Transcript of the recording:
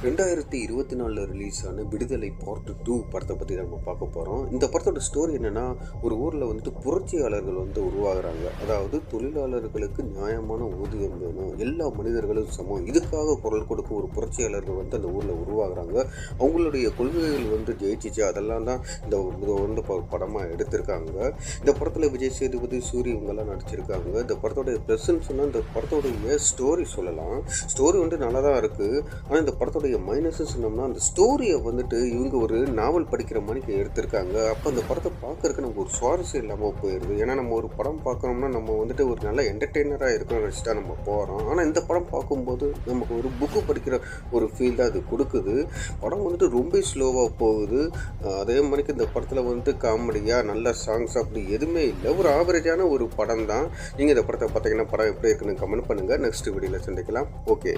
2024 release ஆன விடுதலை part 2 படத்தை பற்றி நம்ம பார்க்க போகிறோம். இந்த படத்தோட ஸ்டோரி என்னென்னா, ஒரு ஊரில் வந்துட்டு புரட்சியாளர்கள் உருவாகிறாங்க. அதாவது தொழிலாளர்களுக்கு நியாயமான ஊதியம் வேணும், எல்லா மனிதர்களும் சமம், இதுக்காக குரல் கொடுக்க ஒரு புரட்சியாளர்கள் அந்த ஊரில் உருவாகிறாங்க. அவங்களுடைய கொள்கைகள் ஜெயிச்சிச்சு. அதெல்லாம் தான் இந்த படமாக எடுத்திருக்காங்க. இந்த படத்தில் விஜய் சேதுபதி, சூரி இவங்கெல்லாம் நடிச்சிருக்காங்க. இந்த படத்தோடைய ப்ரெசன்ஸ்னால் இந்த படத்தோடைய ஸ்டோரி சொல்லலாம். ஸ்டோரி நல்லா தான் இருக்குது. ஆனால் இந்த படத்தோடைய மைனஸ் சொன்னோம்னா, அந்த ஸ்டோரியை இவங்க ஒரு நாவல் படிக்கிற மாதிரி எடுத்திருக்காங்க. அப்போ அந்த படத்தை பார்க்கறதுக்கு நமக்கு ஒரு சுவாரஸ்யம் இல்லாமல் போயிடுது. ஏன்னா நம்ம ஒரு படம் பார்க்கணும்னா நம்ம ஒரு நல்ல என்டர்டெய்னராக இருக்கணும்னு வச்சுட்டா நம்ம போகிறோம். ஆனால் இந்த படம் பார்க்கும்போது நமக்கு ஒரு புக்கு படிக்கிற ஒரு ஃபீல் தான் அது கொடுக்குது. படம் ரொம்ப ஸ்லோவாக போகுது. அதே மாதிரிக்கு இந்த படத்தில் காமெடியாக நல்ல சாங்ஸ் அப்படி எதுவுமே இல்லை. ஒரு ஆவரேஜான ஒரு படம் தான். நீங்கள் இந்த படத்தை பார்த்தீங்கன்னா படம் எப்படி இருக்குன்னு கமெண்ட் பண்ணுங்கள். நெக்ஸ்ட் வீடியோவில் சந்திக்கலாம். ஓகே.